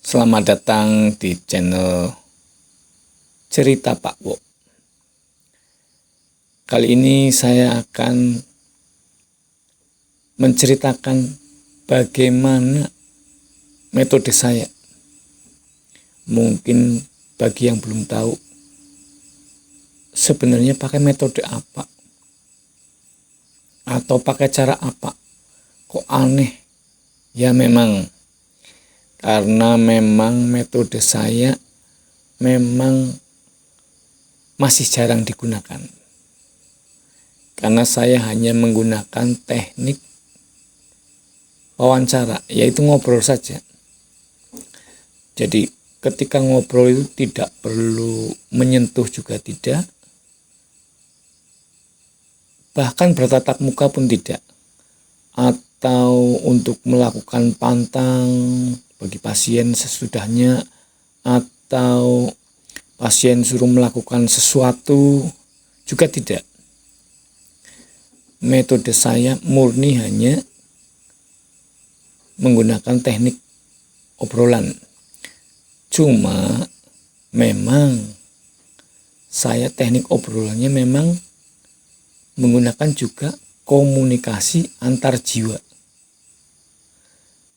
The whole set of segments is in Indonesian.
Selamat datang di channel Cerita Pak Wo. Kali ini saya akan menceritakan bagaimana metode saya. Mungkin bagi yang belum tahu, sebenarnya pakai metode apa atau pakai cara apa, kok aneh. Ya memang, karena memang metode saya memang masih jarang digunakan. Karena saya hanya menggunakan teknik wawancara, yaitu ngobrol saja. Jadi ketika ngobrol itu tidak perlu menyentuh, juga tidak, bahkan bertatap muka pun tidak, atau untuk melakukan pantang bagi pasien sesudahnya, atau pasien suruh melakukan sesuatu juga tidak. Metode saya murni hanya menggunakan teknik obrolan. Cuma memang saya teknik obrolannya memang menggunakan juga komunikasi antar jiwa.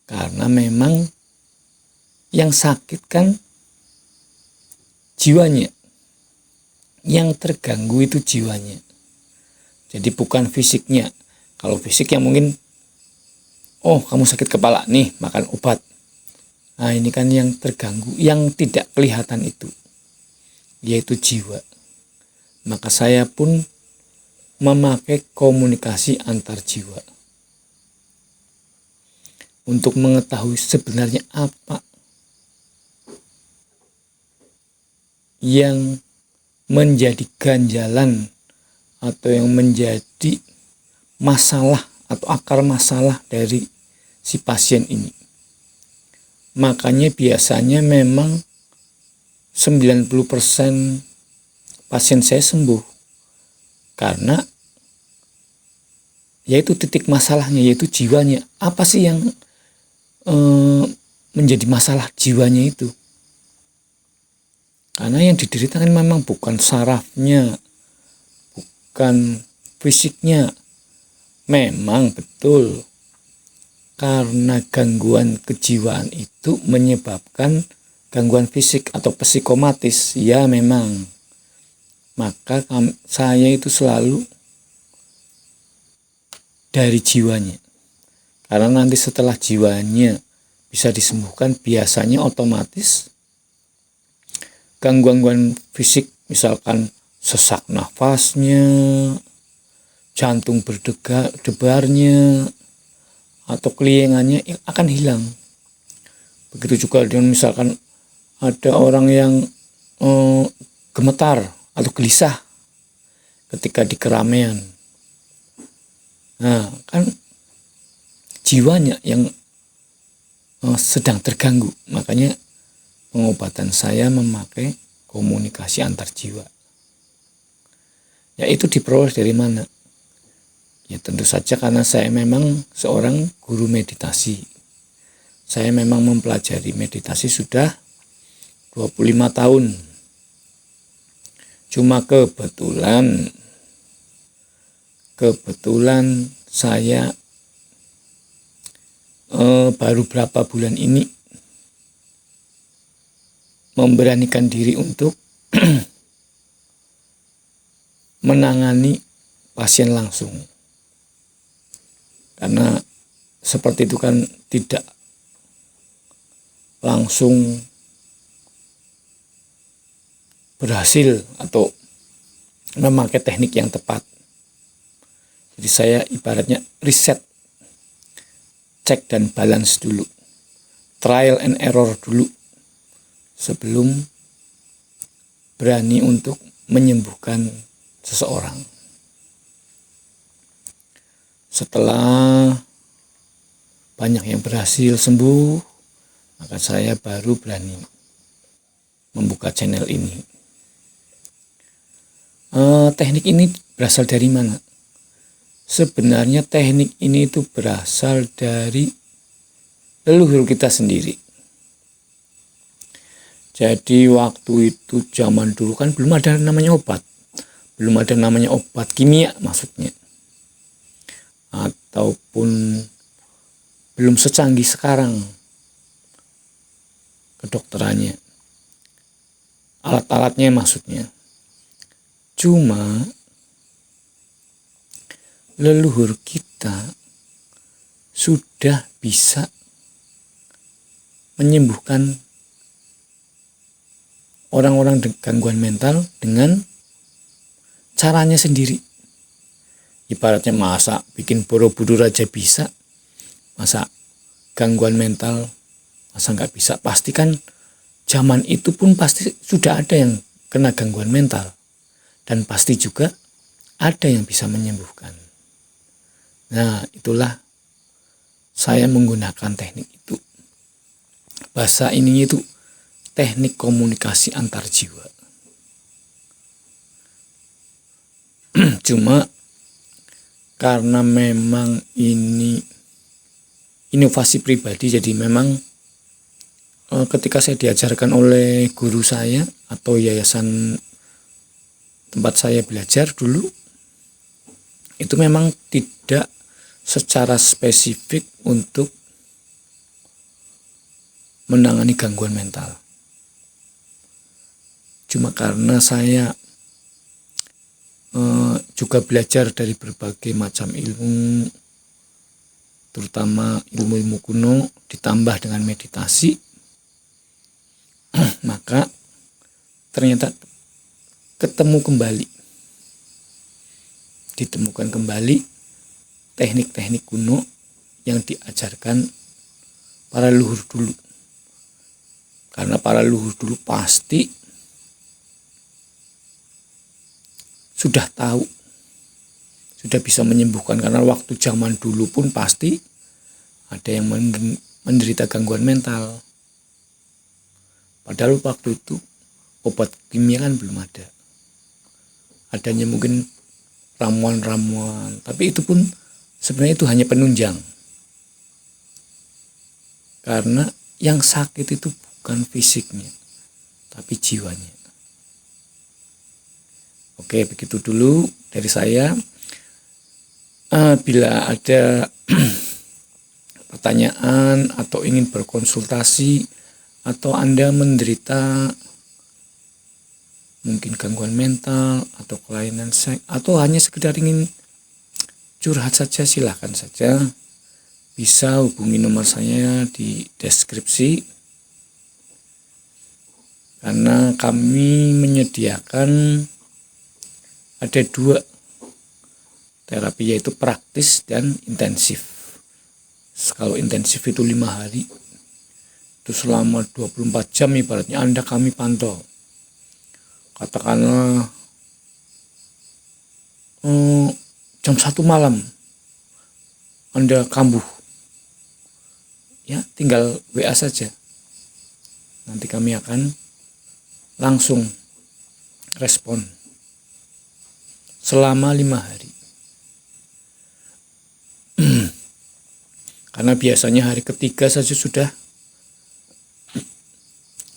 Karena memang yang sakit kan jiwanya, yang terganggu itu jiwanya. Jadi bukan fisiknya. Kalau fisik yang mungkin, oh kamu sakit kepala nih, makan obat. Nah ini kan yang terganggu, yang tidak kelihatan itu, yaitu jiwa. Maka saya pun memakai komunikasi antar jiwa untuk mengetahui sebenarnya apa yang menjadi ganjalan atau yang menjadi masalah atau akar masalah dari si pasien ini. Makanya biasanya memang 90% pasien saya sembuh karena yaitu titik masalahnya, yaitu jiwanya. Apa sih yang menjadi masalah jiwanya itu? Karena yang diderita kan memang bukan sarafnya, bukan fisiknya. Memang betul, karena gangguan kejiwaan itu menyebabkan gangguan fisik atau psikomatis. Ya memang. Maka saya itu selalu dari jiwanya. Karena nanti setelah jiwanya bisa disembuhkan, biasanya otomatis gangguan fisik, misalkan sesak nafasnya, jantung berdebarnya, atau keliengannya akan hilang. Begitu juga dengan misalkan ada orang yang gemetar atau gelisah ketika di keramaian. Nah kan jiwanya yang sedang terganggu. Makanya pengobatan saya memakai komunikasi antar jiwa. Ya itu diperoleh dari mana? Ya tentu saja karena saya memang seorang guru meditasi. Saya memang mempelajari meditasi sudah 25 tahun. Cuma kebetulan saya baru berapa bulan ini memberanikan diri untuk menangani pasien langsung. Karena seperti itu kan tidak langsung berhasil atau memakai teknik yang tepat. Jadi saya ibaratnya riset, cek dan balance dulu, trial and error dulu sebelum berani untuk menyembuhkan seseorang. Setelah banyak yang berhasil sembuh, maka saya baru berani membuka channel ini. Teknik ini berasal dari mana? Sebenarnya teknik ini itu berasal dari leluhur kita sendiri. Jadi waktu itu zaman dulu kan belum ada namanya obat. Belum ada namanya obat kimia maksudnya. Ataupun belum secanggih sekarang kedokterannya. Alat-alatnya maksudnya. Cuma leluhur kita sudah bisa menyembuhkan orang-orang gangguan mental dengan caranya sendiri. Ibaratnya masa bikin Borobudur aja bisa, masa gangguan mental masa nggak bisa. Pastikan zaman itu pun pasti sudah ada yang kena gangguan mental, dan pasti juga ada yang bisa menyembuhkan. Nah, itulah saya menggunakan teknik itu. Bahasa ini itu teknik komunikasi antar jiwa. Cuma karena memang ini inovasi pribadi, jadi memang ketika saya diajarkan oleh guru saya atau yayasan tempat saya belajar dulu, itu memang tidak secara spesifik untuk menangani gangguan mental. Cuma karena saya juga belajar dari berbagai macam ilmu, terutama ilmu-ilmu kuno ditambah dengan meditasi, maka ternyata ditemukan kembali teknik-teknik kuno yang diajarkan para leluhur dulu. Karena para leluhur dulu pasti sudah tahu, sudah bisa menyembuhkan, karena waktu zaman dulu pun pasti ada yang menderita gangguan mental. Padahal waktu itu obat kimia kan belum ada. Adanya mungkin ramuan-ramuan, tapi itu pun sebenarnya itu hanya penunjang. Karena yang sakit itu bukan fisiknya, tapi jiwanya. Oke, begitu dulu dari saya. Bila ada pertanyaan atau ingin berkonsultasi, atau Anda menderita mungkin gangguan mental atau kelainan seks, atau hanya sekedar ingin curhat saja, silahkan saja. Bisa hubungi nomor saya di deskripsi, karena kami menyediakan ada 2 terapi, yaitu praktis dan intensif. Kalau intensif itu 5 hari, itu selama 24 jam ibaratnya Anda kami pantau. Katakanlah jam 1 malam Anda kambuh, ya tinggal WA saja, nanti kami akan langsung respon selama 5 hari. Karena biasanya hari ketiga saja sudah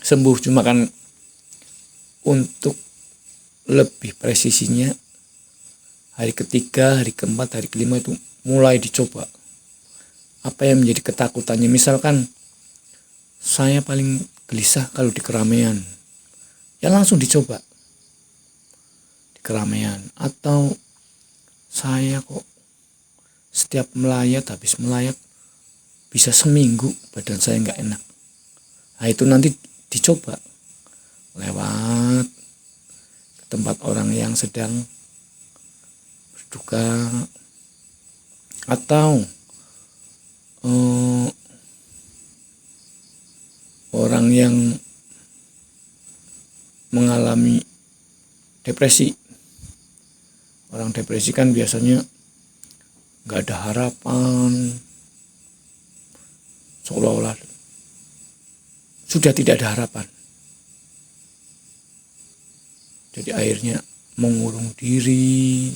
sembuh. Cuma kan untuk lebih presisinya, hari ketiga, hari keempat, hari kelima itu mulai dicoba. Apa yang menjadi ketakutannya, misalkan saya paling gelisah kalau di keramaian, ya langsung dicoba di keramaian. Atau saya kok setiap habis melayat bisa seminggu badan saya nggak enak. Nah, itu nanti dicoba lewat ke tempat orang yang sedang berduka, atau orang yang mengalami depresi. Orang depresi kan biasanya nggak ada harapan, seolah-olah sudah tidak ada harapan. Jadi akhirnya mengurung diri,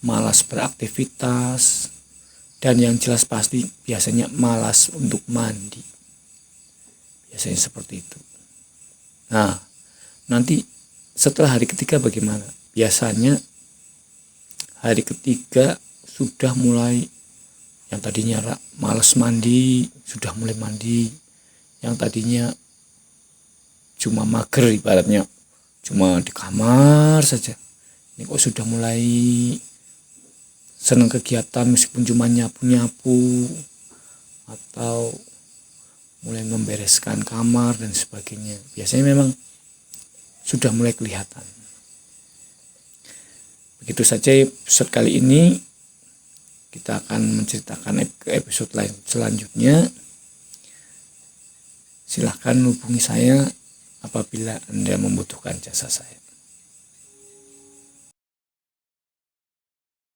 malas beraktivitas, dan yang jelas pasti biasanya malas untuk mandi. Biasanya seperti itu. Nah, nanti setelah hari ketiga bagaimana? Biasanya hari ketiga sudah mulai, yang tadinya malas mandi sudah mulai mandi, yang tadinya cuma mager ibaratnya cuma di kamar saja, ini kok sudah mulai senang kegiatan meskipun cuma nyapu-nyapu atau mulai membereskan kamar dan sebagainya. Biasanya memang sudah mulai kelihatan. Begitu saja episode kali ini. Kita akan menceritakan ke episode lain selanjutnya. Silahkan hubungi saya apabila Anda membutuhkan jasa saya.